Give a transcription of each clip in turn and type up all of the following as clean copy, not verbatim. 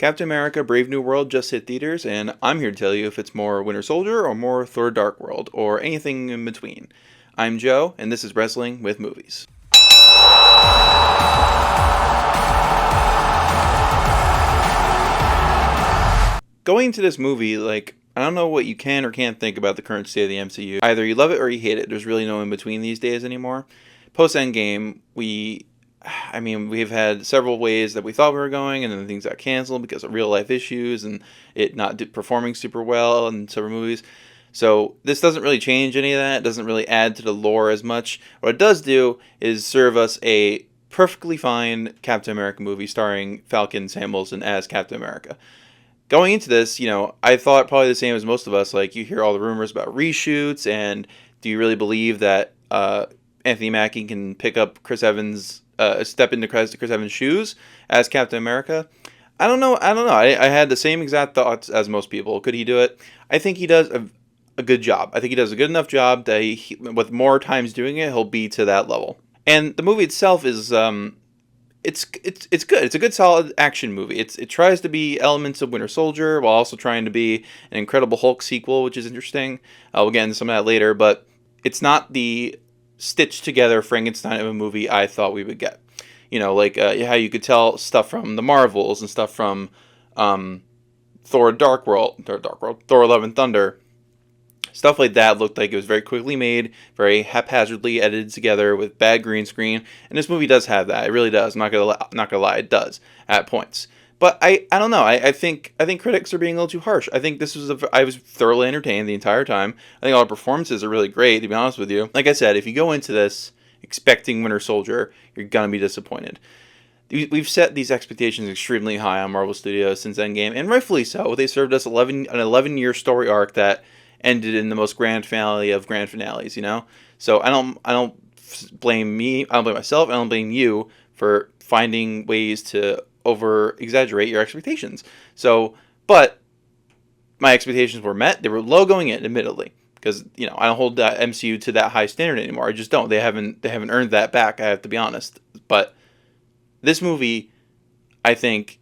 Captain America Brave New World just hit theaters, and I'm here to tell you if it's more Winter Soldier or more Thor Dark World, or anything in between. I'm Joe, and this is Wrestling with Movies. Going into this movie, I don't know what you can or can't think about the current state of the MCU. Either you love it or you hate it. There's really no in between these days anymore. Post Endgame, we've had several ways that we thought we were going, and then things got canceled because of real life issues and it not performing super well in several movies. So this doesn't really change any of that. It doesn't really add to the lore as much. What it does do is serve us a perfectly fine Captain America movie starring Falcon Sam Wilson as Captain America. Going into this, I thought probably the same as most of us. Like, you hear all the rumors about reshoots, and do you really believe that Anthony Mackie can pick up Chris Evans, step into Chris Evans' shoes as Captain America? I don't know. I had the same exact thoughts as most people. Could he do it? I think he does a good job. I think he does a good enough job that he, with more times doing it, he'll be to that level. And the movie itself is it's good. It's a good, solid action movie. It tries to be elements of Winter Soldier while also trying to be an Incredible Hulk sequel, which is interesting. We'll get into some of that later, but it's not the stitched together Frankenstein of a movie I thought we would get. How you could tell stuff from the Marvels and stuff from Thor Thor Love and Thunder. Stuff like that looked like it was very quickly made, very haphazardly edited together with bad green screen, and this movie does have that. It really does. I'm not gonna lie, it does at points. But I don't know. I think critics are being a little too harsh. I think I was thoroughly entertained the entire time. I think all the performances are really great, to be honest with you. Like I said, if you go into this expecting Winter Soldier, you're gonna be disappointed. We've set these expectations extremely high on Marvel Studios since Endgame, and rightfully so. They served us an 11-year story arc that ended in the most grand finale of grand finales, So I don't blame me. I don't blame myself. I don't blame you for finding ways to over exaggerate your expectations. So, but my expectations were met. They were low going in, admittedly, because I don't hold that MCU to that high standard anymore. I just don't. They haven't earned that back. I have to be honest. But this movie, I think,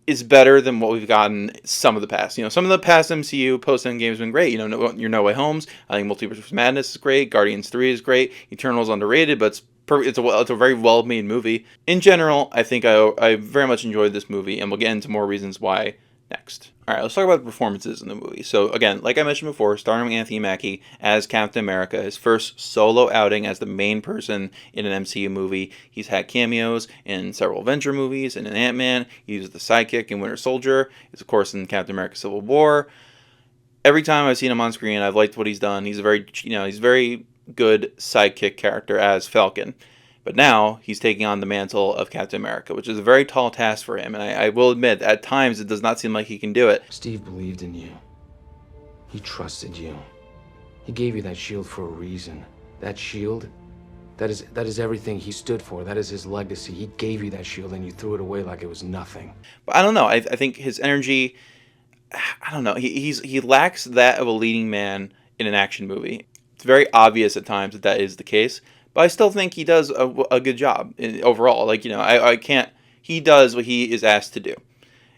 is better than what we've gotten some of the past. Some of the past MCU post-Endgame has been great. Your No Way Homes. I think Multiverse of Madness is great. Guardians 3 is great. Eternal's underrated, but it's a very well-made movie. In general, I think I very much enjoyed this movie, and we'll get into more reasons why next. Alright, let's talk about the performances in the movie. So again, like I mentioned before, starring Anthony Mackie as Captain America, his first solo outing as the main person in an MCU movie. He's had cameos in several Avenger movies and in Ant-Man. He was the sidekick in Winter Soldier. He's of course in Captain America Civil War. Every time I've seen him on screen, I've liked what he's done. He's a very good sidekick character as Falcon. But now he's taking on the mantle of Captain America, which is a very tall task for him. And I will admit, at times it does not seem like he can do it. Steve believed in you. He trusted you. He gave you that shield for a reason. That shield, that is everything he stood for. That is his legacy. He gave you that shield and you threw it away like it was nothing. But I don't know. I think his energy, I don't know. He lacks that of a leading man in an action movie. It's very obvious at times that is the case. But I still think he does a good job overall. He does what he is asked to do.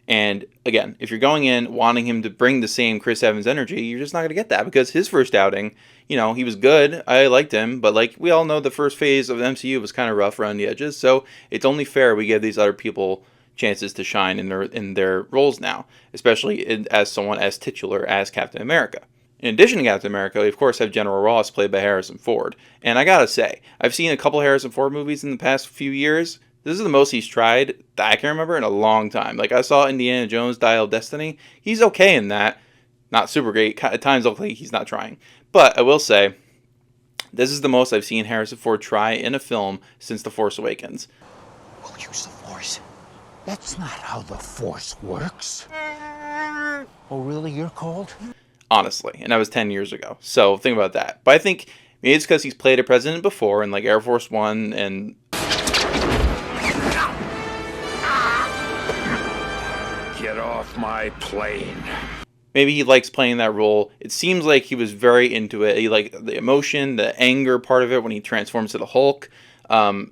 And again, if you're going in wanting him to bring the same Chris Evans energy, you're just not going to get that, because his first outing, he was good. I liked him, but like we all know, the first phase of the MCU was kind of rough around the edges. So it's only fair we give these other people chances to shine in their roles now, especially as someone as titular as Captain America. In addition to Captain America, we of course have General Ross, played by Harrison Ford. And I gotta say, I've seen a couple Harrison Ford movies in the past few years. This is the most he's tried that I can remember in a long time. Like, I saw Indiana Jones Dial of Destiny. He's okay in that. Not super great. At times look like he's not trying. But I will say, this is the most I've seen Harrison Ford try in a film since The Force Awakens. We'll use the Force. That's not how the Force works. Oh, really? You're cold? Honestly, and that was 10 years ago. So think about that. But I think maybe it's because he's played a president before in like Air Force One and... Get off my plane. Maybe he likes playing that role. It seems like he was very into it. He liked the emotion, the anger part of it when he transforms to the Hulk,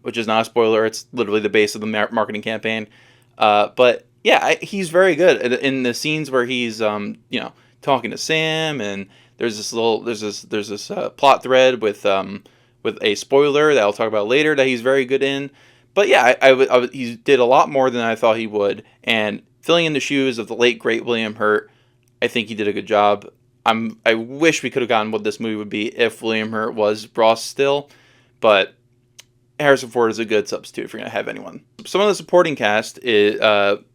which is not a spoiler. It's literally the base of the marketing campaign. But Yeah, he's very good in the scenes where he's talking to Sam, and there's this plot thread with a spoiler that I'll talk about later that he's very good in. But yeah, he did a lot more than I thought he would, and filling in the shoes of the late great William Hurt, I think he did a good job. I wish we could have gotten what this movie would be if William Hurt was Ross still, but Harrison Ford is a good substitute if you're going to have anyone. Some of the supporting cast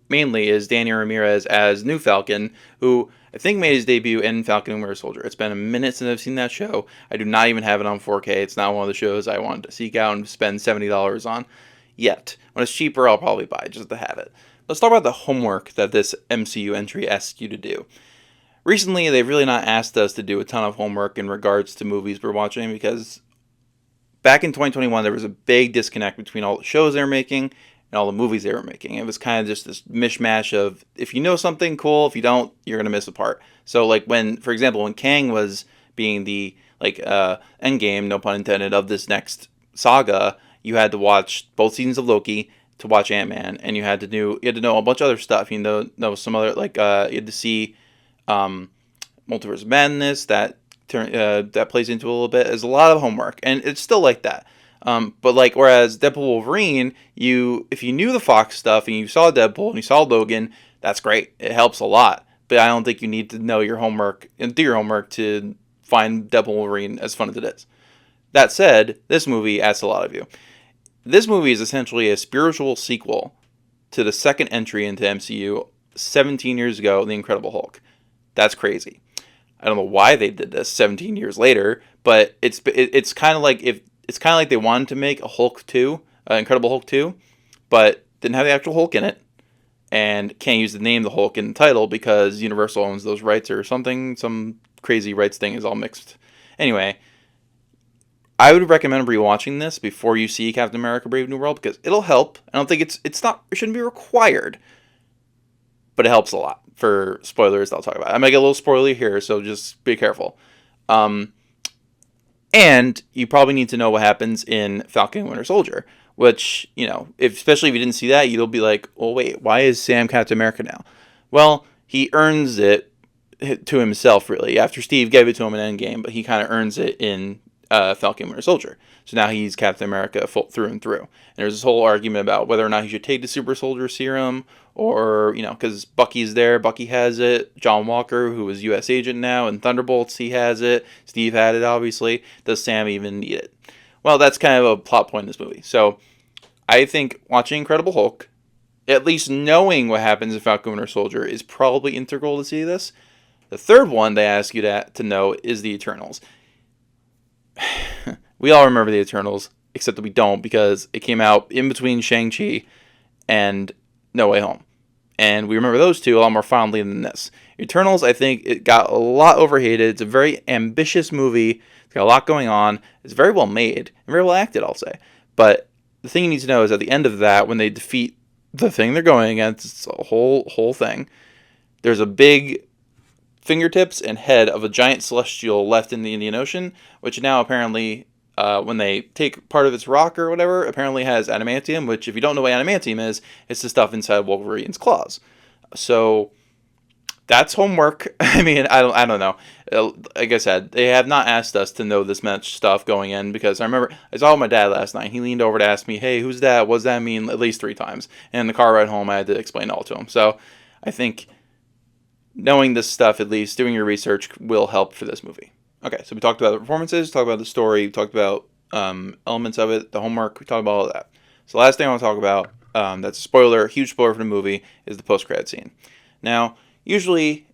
mainly is Danny Ramirez as New Falcon, who I think made his debut in Falcon and Winter Soldier. It's been a minute since I've seen that show. I do not even have it on 4K. It's not one of the shows I wanted to seek out and spend $70 on yet. When it's cheaper, I'll probably buy it just to have it. Let's talk about the homework that this MCU entry asks you to do. Recently, they've really not asked us to do a ton of homework in regards to movies we're watching because back in 2021, there was a big disconnect between all the shows they were making and all the movies they were making. It was kind of just this mishmash of, if you know something, cool. If you don't, you're going to miss a part. So, like, for example, when Kang was being the, endgame, no pun intended, of this next saga, you had to watch both seasons of Loki to watch Ant-Man, and you had to know a bunch of other stuff. You know some other, you had to see Multiverse of Madness, that plays into a little bit. There's a lot of homework, and it's still like that. But whereas Deadpool Wolverine, if you knew the Fox stuff and you saw Deadpool and you saw Logan, that's great. It helps a lot. But I don't think you need to know your homework and do your homework to find Deadpool Wolverine as fun as it is. That said, this movie asks a lot of you. This movie is essentially a spiritual sequel to the second entry into MCU 17 years ago, The Incredible Hulk. That's crazy. I don't know why they did this 17 years later, but it's kind of like they wanted to make a Hulk 2, Incredible Hulk 2, but didn't have the actual Hulk in it, and can't use the name the Hulk in the title because Universal owns those rights or something. Some crazy rights thing is all mixed. Anyway, I would recommend rewatching this before you see Captain America: Brave New World because it'll help. I don't think it shouldn't be required, but it helps a lot. For spoilers, I'll talk about it. I might get a little spoiler here, so just be careful. And you probably need to know what happens in Falcon and Winter Soldier, which, especially if you didn't see that, you'll be like, oh, wait, why is Sam Captain America now? Well, he earns it to himself, really, after Steve gave it to him in Endgame, but he kind of earns it in Falcon and Winter Soldier. So now he's Captain America through and through. And there's this whole argument about whether or not he should take the Super Soldier Serum or, because Bucky's there. Bucky has it. John Walker, who is U.S. agent now, and Thunderbolts, he has it. Steve had it, obviously. Does Sam even need it? Well, that's kind of a plot point in this movie. So I think watching Incredible Hulk, at least knowing what happens in Falcon Winter Soldier, is probably integral to see this. The third one they ask you to know is the Eternals. We all remember the Eternals, except that we don't because it came out in between Shang-Chi and No Way Home. And we remember those two a lot more fondly than this. Eternals, I think, it got a lot overhated. It's a very ambitious movie. It's got a lot going on. It's very well made and very well acted, I'll say. But the thing you need to know is at the end of that, when they defeat the thing they're going against, it's a whole thing, there's a big fingertips and head of a giant celestial left in the Indian Ocean, which now apparently, when they take part of its rock or whatever, apparently has adamantium, which if you don't know what adamantium is, it's the stuff inside Wolverine's claws. So that's homework. I mean, I don't know. Like I said, they have not asked us to know this much stuff going in because I remember I saw my dad last night. He leaned over to ask me, hey, who's that? What does that mean? At least 3 times. And in the car ride home, I had to explain it all to him. So I think knowing this stuff, at least doing your research, will help for this movie. Okay, so we talked about the performances, talked about the story, we talked about elements of it, the homework, we talked about all of that. So the last thing I want to talk about, that's a spoiler, huge spoiler for the movie, is the post-credit scene. Now, usually,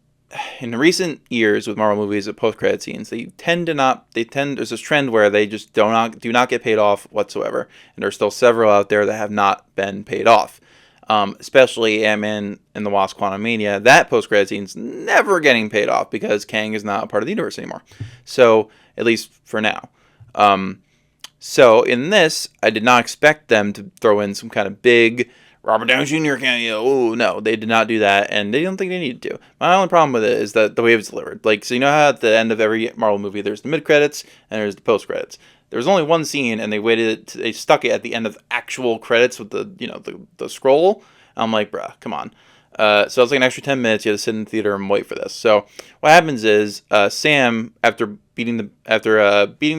in recent years with Marvel movies, the post-credit scenes, there's this trend where they just do not get paid off whatsoever, and there's still several out there that have not been paid off. Especially Ant-Man and the Wasp: Quantumania, that post-credit scene's never getting paid off because Kang is not a part of the universe anymore. So, at least for now. So, in this, I did not expect them to throw in some kind of big Robert Downey Jr. cameo. Oh, no, they did not do that, and they don't think they needed to. My only problem with it is that the way it was delivered. So you know how at the end of every Marvel movie, there's the mid-credits and there's the post-credits. There was only one scene, and they stuck it at the end of actual credits with the scroll. I'm like, bruh, come on. So it's like an extra 10 minutes. You had to sit in the theater and wait for this. So what happens is Sam, after beating the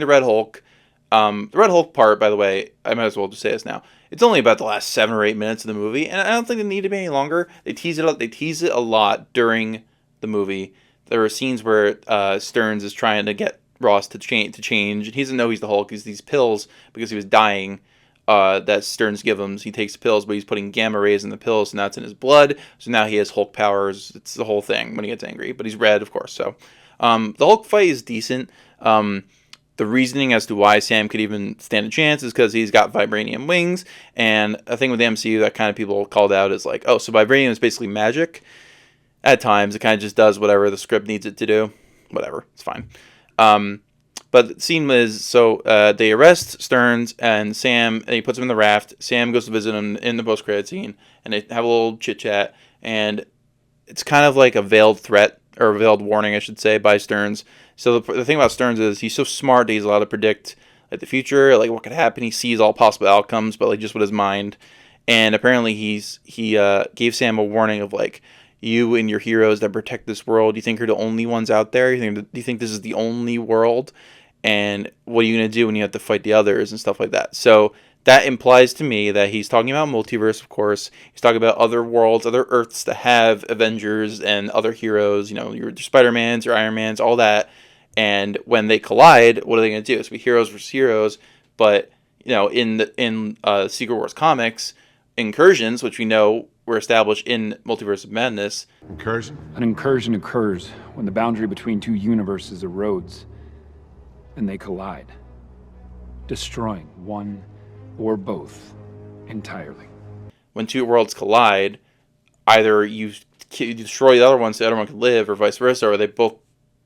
Red Hulk, the Red Hulk part, by the way, I might as well just say this now. It's only about the last 7 or 8 minutes of the movie, and I don't think it needed to be any longer. They tease it a lot during the movie. There are scenes where Stearns is trying to get Ross to change. He doesn't know he's the Hulk. He's these pills because he was dying. That Stearns gives him. So he takes pills, but he's putting gamma rays in the pills, and that's in his blood. So now he has Hulk powers. It's the whole thing when he gets angry. But he's red, of course. So the Hulk fight is decent. The reasoning as to why Sam could even stand a chance is because he's got vibranium wings. And a thing with the MCU that kind of people called out is like, oh, so vibranium is basically magic. At times, it kind of just does whatever the script needs it to do. Whatever, it's fine. But the scene is, so they arrest Stearns and Sam, and he puts him in the raft. Sam goes to visit him in the post-credit scene, and they have a little chit-chat. And it's kind of like a veiled threat, or a veiled warning, I should say, by Stearns. So the thing about Stearns is he's so smart that he's allowed to predict like the future, like what could happen. He sees all possible outcomes, but like just with his mind. And apparently he gave Sam a warning of like, you and your heroes that protect this world, you think you're the only ones out there? Do you think this is the only world? And what are you going to do when you have to fight the others and stuff like that? So that implies to me that he's talking about multiverse, of course. He's talking about other worlds, other Earths that have Avengers and other heroes, you know, your Spider-Mans, your Iron Mans, all that. And when they collide, what are they going to do? It's going to be heroes versus heroes. But, you know, in Secret Wars comics, incursions, which we know were established in Multiverse of Madness. Incursion? An incursion occurs when the boundary between two universes erodes and they collide, destroying one or both entirely. When two worlds collide, either you destroy the other one so the other one can live, or vice versa, or they both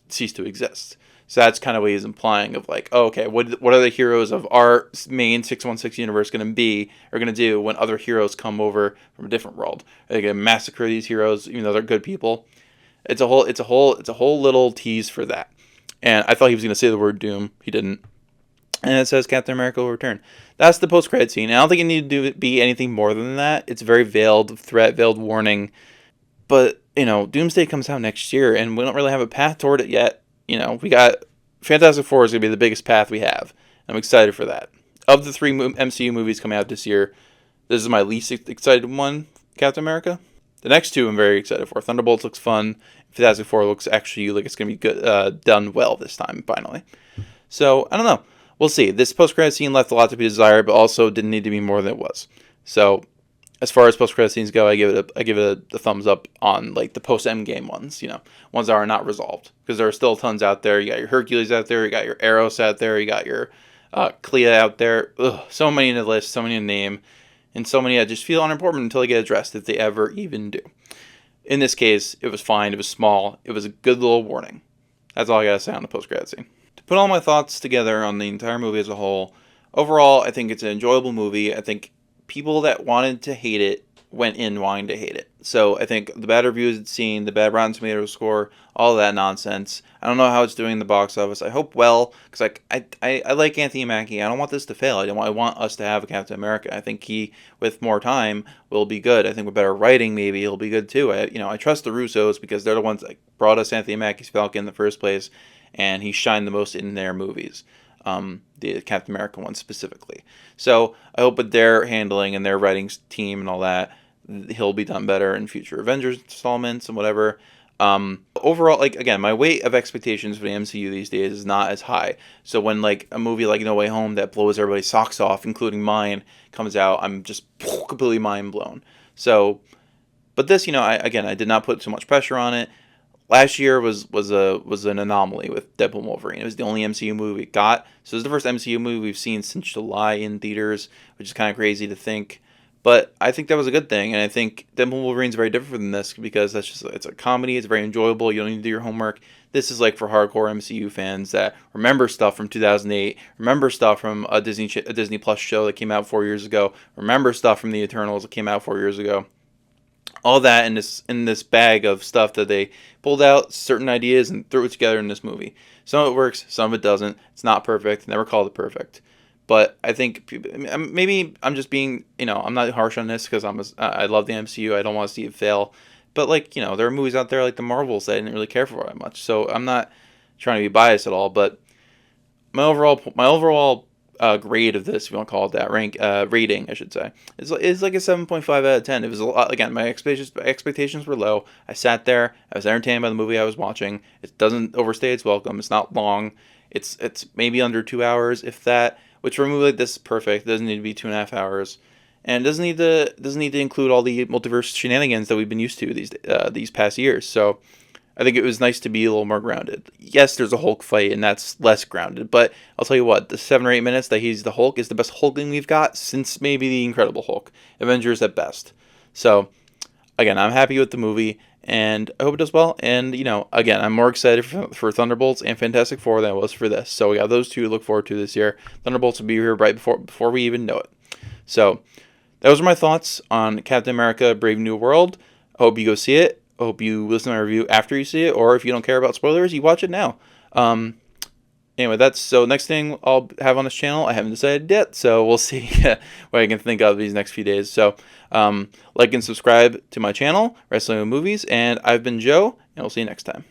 cease to exist. So that's kind of what he's implying of like, oh, okay, what are the heroes of our main 616 universe going to do when other heroes come over from a different world? Are they going to massacre these heroes even though they're good people? It's a whole little tease for that. And I thought he was going to say the word Doom. He didn't. And it says Captain America will return. That's the post-credit scene. I don't think it needed to be anything more than that. It's very veiled threat, veiled warning. But, you know, Doomsday comes out next year, and we don't really have a path toward it yet. You know, we got Fantastic Four is going to be the biggest path we have. I'm excited for that. Of the 3 MCU movies coming out this year, this is my least excited one, Captain America. The next 2 I'm very excited for. Thunderbolts looks fun. Fantastic Four looks actually like it's going to be good, done well this time, finally. So, I don't know. We'll see. This post-credit scene left a lot to be desired, but also didn't need to be more than it was. So, as far as post-credit scenes go, I give it a thumbs up on like the post-Endgame ones, you know, ones that are not resolved, because there are still tons out there. You got your Hercules out there, you got your Eros out there, you got your Clea out there. Ugh, so many in the list, so many to name, and so many that just feel unimportant until they get addressed, if they ever even do. In this case, it was fine. It was small. It was a good little warning. That's all I gotta say on the post-credit scene. To put all my thoughts together on the entire movie as a whole, overall, I think it's an enjoyable movie. I think people that wanted to hate it went in wanting to hate it. So I think the bad reviews it's seen, the bad Rotten Tomatoes score, all of that nonsense. I don't know how it's doing in the box office. I hope well, because I like Anthony Mackie. I don't want this to fail. I want us to have a Captain America. I think he, with more time, will be good. I think with better writing, maybe he'll be good too. I trust the Russos because they're the ones that brought us Anthony Mackie's Falcon in the first place, and he shined the most in their movies. The Captain America one specifically. So I hope with their handling and their writing team and all that, he'll be done better in future Avengers installments and whatever. Overall, like, again, my weight of expectations for the MCU these days is not as high. So when like a movie like No Way Home that blows everybody's socks off, including mine, comes out, I'm just completely mind blown. So, but this, I did not put too much pressure on it. Last year was an anomaly with Deadpool and Wolverine. It was the only MCU movie we got. So it's the first MCU movie we've seen since July in theaters, which is kind of crazy to think. But I think that was a good thing, and I think Deadpool and Wolverine is very different from this because it's a comedy. It's very enjoyable. You don't need to do your homework. This is like for hardcore MCU fans that remember stuff from 2008, remember stuff from a Disney Plus show that came out 4 years ago, remember stuff from the Eternals that came out 4 years ago. All that in this bag of stuff that they pulled out certain ideas and threw it together in this movie. Some of it works, some of it doesn't. It's not perfect. Never called it perfect. But I think maybe I'm just being, I'm not harsh on this because I love the MCU. I don't want to see it fail. But like, you know, there are movies out there like the Marvels that I didn't really care for that much. So I'm not trying to be biased at all, but my overall grade of this, if you want to call it that, rating, I should say, is like a 7.5 out of 10. It was a lot. Again, my expectations were low. I sat there, I was entertained by the movie I was watching. It doesn't overstay its welcome. It's not long. It's maybe under 2 hours, if that. Which for a movie like this is perfect. It doesn't need to be 2.5 hours, and it doesn't need to include all the multiverse shenanigans that we've been used to these past years. So I think it was nice to be a little more grounded. Yes, there's a Hulk fight, and that's less grounded. But I'll tell you what, the 7 or 8 minutes that he's the Hulk is the best Hulking we've got since maybe the Incredible Hulk. Avengers at best. So, again, I'm happy with the movie, and I hope it does well. And, you know, again, I'm more excited for Thunderbolts and Fantastic Four than I was for this. So we got those two to look forward to this year. Thunderbolts will be here right before we even know it. So, those are my thoughts on Captain America Brave New World. I hope you go see it. Hope you listen to my review after you see it, or if you don't care about spoilers, you watch it now. Anyway, next thing I'll have on this channel, I haven't decided yet, so we'll see what I can think of these next few days. So, like and subscribe to my channel, Wrestling with Movies, and I've been Joe, and we'll see you next time.